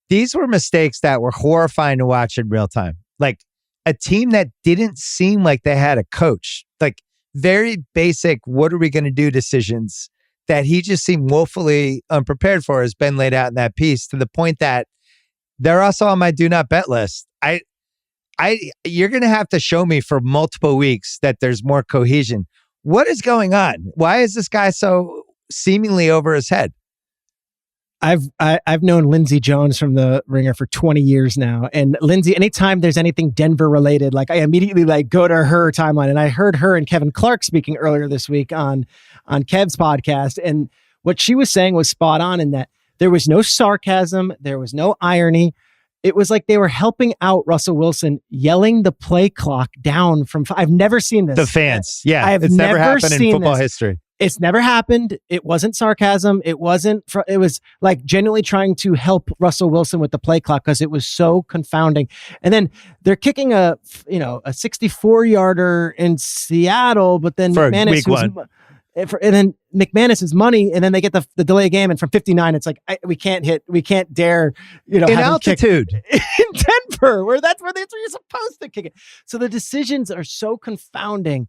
these were mistakes that were horrifying to watch in real time. Like a team that didn't seem like they had a coach, like very basic, what are we going to do decisions that he just seemed woefully unprepared for has been laid out in that piece, to the point that they're also on my do not bet list. You're going to have to show me for multiple weeks that there's more cohesion. What is going on? Why is this guy so seemingly over his head? I've known Lindsey Jones from the Ringer for 20 years now. And Lindsey, anytime there's anything Denver related, like I immediately go to her timeline. And I heard her and Kevin Clark speaking earlier this week on Kev's podcast. And what she was saying was spot on, in that there was no sarcasm. There was no irony. It was like they were helping out Russell Wilson, yelling the play clock down from, I've never seen this. The fans. Yeah. It's never happened in football history. It's never happened. It wasn't sarcasm. It was like genuinely trying to help Russell Wilson with the play clock, because it was so confounding. And then they're kicking a 64-yarder in Seattle, but then for McManus, week one. And then McManus is money, and then they get the delay game, and from 59, it's like we can't dare, in altitude in Denver, where you're supposed to kick it. So the decisions are so confounding.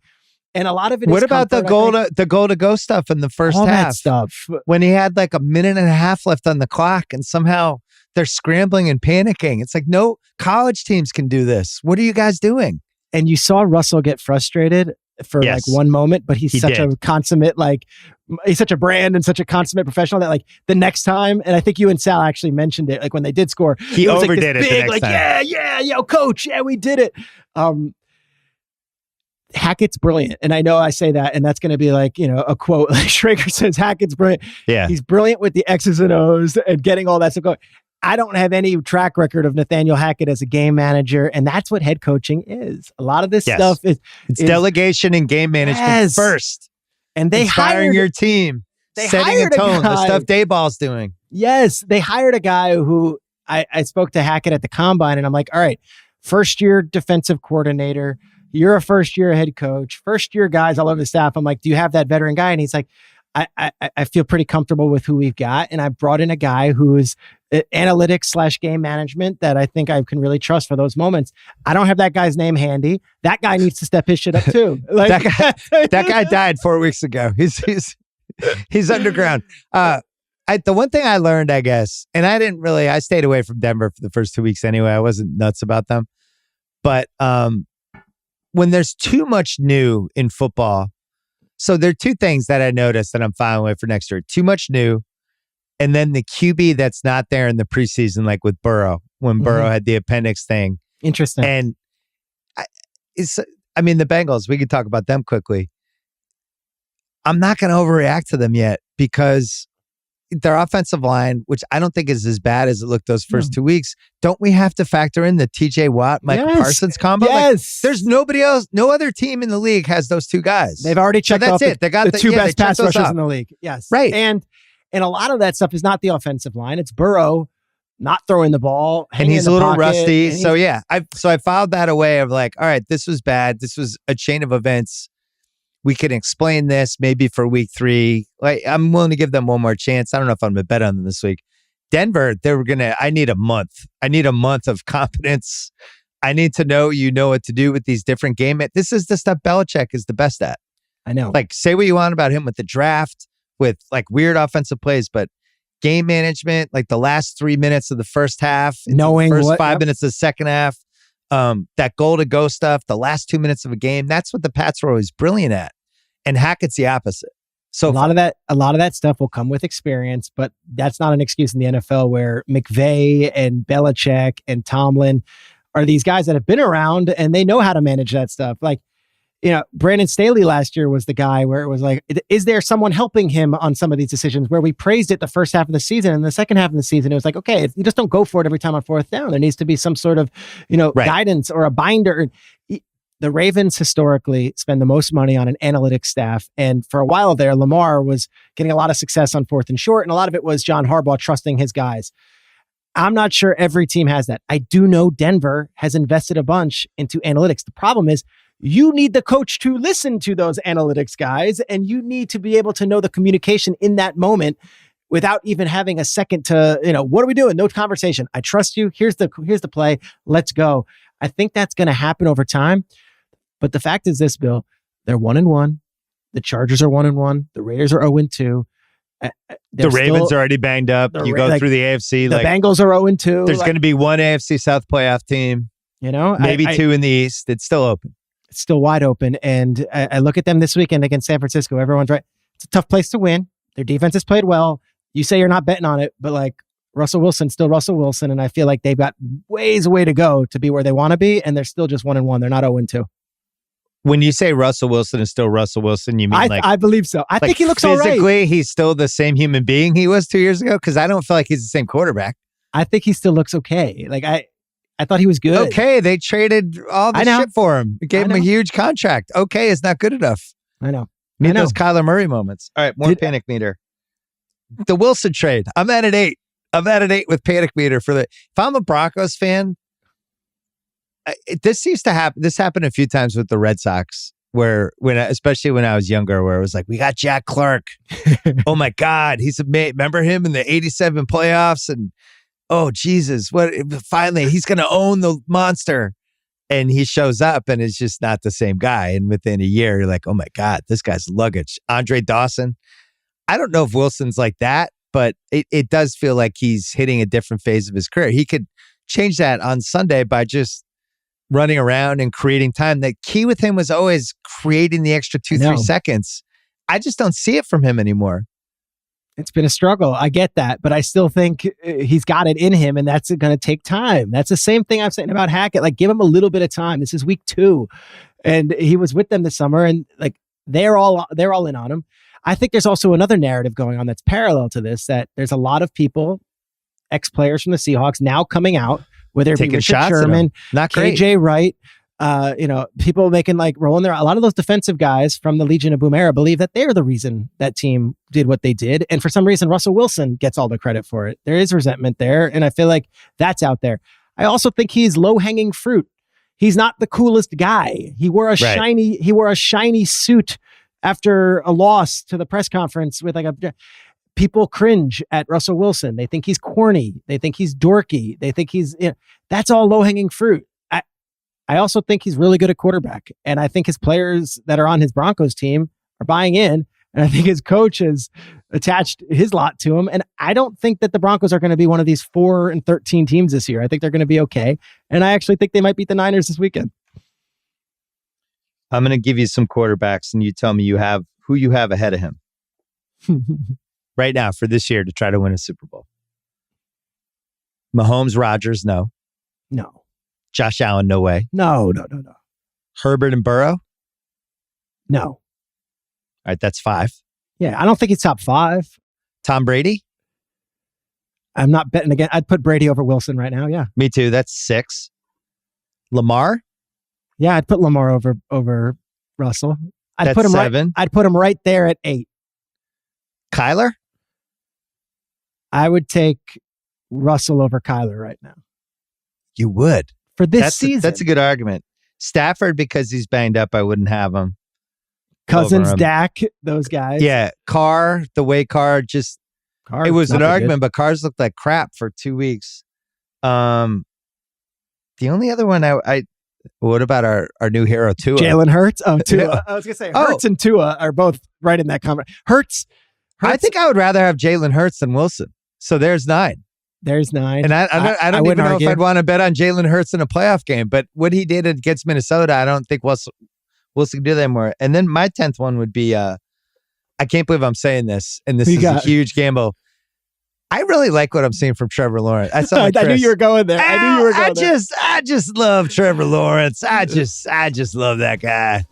And a lot of it. What about the goal to go stuff in the first half? That stuff when he had like a minute and a half left on the clock, and somehow they're scrambling and panicking. It's like, no college teams can do this. What are you guys doing? And you saw Russell get frustrated for like one moment, but he's such a consummate, he's such a brand and such a consummate professional that like the next time, and I think you and Sal actually mentioned it, like when they did score, he overdid it. The next time. Yeah, coach, we did it. Hackett's brilliant. And I know I say that, and that's going to be like, a quote, like Schrager says, Hackett's brilliant. Yeah. He's brilliant with the X's and O's and getting all that stuff going. I don't have any track record of Nathaniel Hackett as a game manager. And that's what head coaching is. A lot of this stuff is delegation and game management first. And they hired your team, setting a tone, the stuff Dayball's doing. Yes. They hired a guy who I spoke to Hackett at the combine, and I'm like, all right, first year defensive coordinator. You're a first-year head coach, first-year guys all over the staff. I'm like, do you have that veteran guy? And he's like, I feel pretty comfortable with who we've got. And I brought in a guy who is analytics / game management that I think I can really trust for those moments. I don't have that guy's name handy. That guy needs to step his shit up too. Like, that guy died 4 weeks ago. He's underground. The one thing I learned, I guess, and I stayed away from Denver for the first 2 weeks anyway. I wasn't nuts about them. But when there's too much new in football, so there are two things that I noticed that I'm filing away for next year. Too much new, and then the QB that's not there in the preseason, like with Burrow, when Burrow had the appendix thing. Interesting. And the Bengals, we could talk about them quickly. I'm not going to overreact to them yet, because their offensive line, which I don't think is as bad as it looked those first 2 weeks, don't we have to factor in the TJ Watt, Michael Parsons combo? Yes. Like, there's nobody else, no other team in the league has those two guys. They've already checked off it. They got the two best pass rushers in the league. Yes. Right. And a lot of that stuff is not the offensive line. It's Burrow not throwing the ball. And he's a little rusty. So yeah, I filed that away of like, all right, this was bad. This was a chain of events. We can explain this maybe for week 3. Like, I'm willing to give them one more chance. I don't know if I'm going to bet on them this week. Denver, I need a month. I need a month of confidence. I need to know what to do with these different game. This is the stuff Belichick is the best at. I know. Like, say what you want about him with the draft, with like weird offensive plays, but game management, like the last 3 minutes of the first half, knowing the first 5 minutes of the second half, that goal to go stuff, the last 2 minutes of a game. That's what the Pats were always brilliant at. And Hackett's the opposite. So a lot of that stuff will come with experience, but that's not an excuse in the NFL, where McVay and Belichick and Tomlin are these guys that have been around and they know how to manage that stuff. Like, Brandon Staley last year was the guy where it was like, is there someone helping him on some of these decisions, where we praised it the first half of the season, and the second half of the season, it was like, okay, you just don't go for it every time on fourth down. There needs to be some sort of, guidance or a binder. The Ravens historically spend the most money on an analytics staff. And for a while there, Lamar was getting a lot of success on fourth and short. And a lot of it was John Harbaugh trusting his guys. I'm not sure every team has that. I do know Denver has invested a bunch into analytics. The problem is you need the coach to listen to those analytics guys, and you need to be able to know the communication in that moment without even having a second to, what are we doing? No conversation. I trust you. Here's the play. Let's go. I think that's going to happen over time. But the fact is this, Bill, they're 1-1. The Chargers are 1-1. The Raiders are 0-2. The Ravens are already banged up. You go through the AFC. The Bengals are 0-2. There's going to be one AFC South playoff team. Maybe two in the East. It's still open. It's still wide open. And I look at them this weekend against San Francisco. Everyone's right. It's a tough place to win. Their defense has played well. You say you're not betting on it, but like Russell Wilson's still Russell Wilson. And I feel like they've got ways away to go to be where they want to be. And they're still just 1-1. They're not 0-2. When you say Russell Wilson is still Russell Wilson, you mean I believe so. I think he looks all right. Physically, he's still the same human being he was 2 years ago? Because I don't feel like he's the same quarterback. I think he still looks okay. Like I thought he was good. Okay, they traded all the shit for him. Gave him a huge contract. Okay, is not good enough. I know. Need those Kyler Murray moments. All right, more panic meter. The Wilson trade. I'm at an 8. I'm at an 8 with panic meter for the. If I'm a Broncos fan, this seems to happen. This happened a few times with the Red Sox, especially when I was younger, where it was like, we got Jack Clark. Oh my God, he's amazing. Remember him in the '87 playoffs? And oh Jesus, what? Finally, he's going to own the monster. And he shows up, and it's just not the same guy. And within a year, you're like, oh my God, this guy's luggage. Andre Dawson. I don't know if Wilson's like that, but it does feel like he's hitting a different phase of his career. He could change that on Sunday by just running around and creating time. The key with him was always creating the extra 2-3 seconds. I just don't see it from him anymore. It's been a struggle. I get that, but I still think he's got it in him, and that's going to take time. That's the same thing I'm saying about Hackett. Like, give him a little bit of time. This is week 2, and he was with them this summer, and like they're all in on him. I think there's also another narrative going on that's parallel to this, that there's a lot of people, ex-players from the Seahawks, now coming out, whether it be Richard Sherman, not great. KJ Wright, people making rolling their. A lot of those defensive guys from the Legion of Boom era believe that they're the reason that team did what they did, and for some reason, Russell Wilson gets all the credit for it. There is resentment there, and I feel like that's out there. I also think he's low-hanging fruit. He's not the coolest guy. He wore a shiny suit after a loss to the press conference with people cringe at Russell Wilson. They think he's corny. They think he's dorky. They think that's all low-hanging fruit. I also think he's really good at quarterback. And I think his players that are on his Broncos team are buying in. And I think his coach has attached his lot to him. And I don't think that the Broncos are going to be one of these 4-13 teams this year. I think they're going to be okay. And I actually think they might beat the Niners this weekend. I'm going to give you some quarterbacks, and you tell me who you have ahead of him right now for this year to try to win a Super Bowl. Mahomes, Rodgers, no. No. Josh Allen, no way. No. Herbert and Burrow? No. All right, that's 5. Yeah, I don't think he's top 5. Tom Brady? I'm not betting again. I'd put Brady over Wilson right now, yeah. Me too, that's 6. Lamar? Yeah, I'd put Lamar over Russell. That's put him 7. I'd put him right there at 8. Kyler? I would take Russell over Kyler right now. You would. For this season. That's a good argument. Stafford, because he's banged up, I wouldn't have him. Cousins, Dak, those guys. Yeah. Carr, the way Carr just... It was an argument, but Carr's looked like crap for 2 weeks. The only other one what about our new hero, Tua? Jalen Hurts? Oh, Tua. Yeah. I was going to say, Hurts and Tua are both right in that conversation. Hurts. I think I would rather have Jalen Hurts than Wilson. So there's 9. There's 9. And I don't even know if I'd want to bet on Jalen Hurts in a playoff game. But what he did against Minnesota, I don't think Wilson can do that anymore. And then my 10th one would be, I can't believe I'm saying this, and this is a huge gamble. I really like what I'm seeing from Trevor Lawrence. I knew you were going there. I just love Trevor Lawrence. I just love that guy.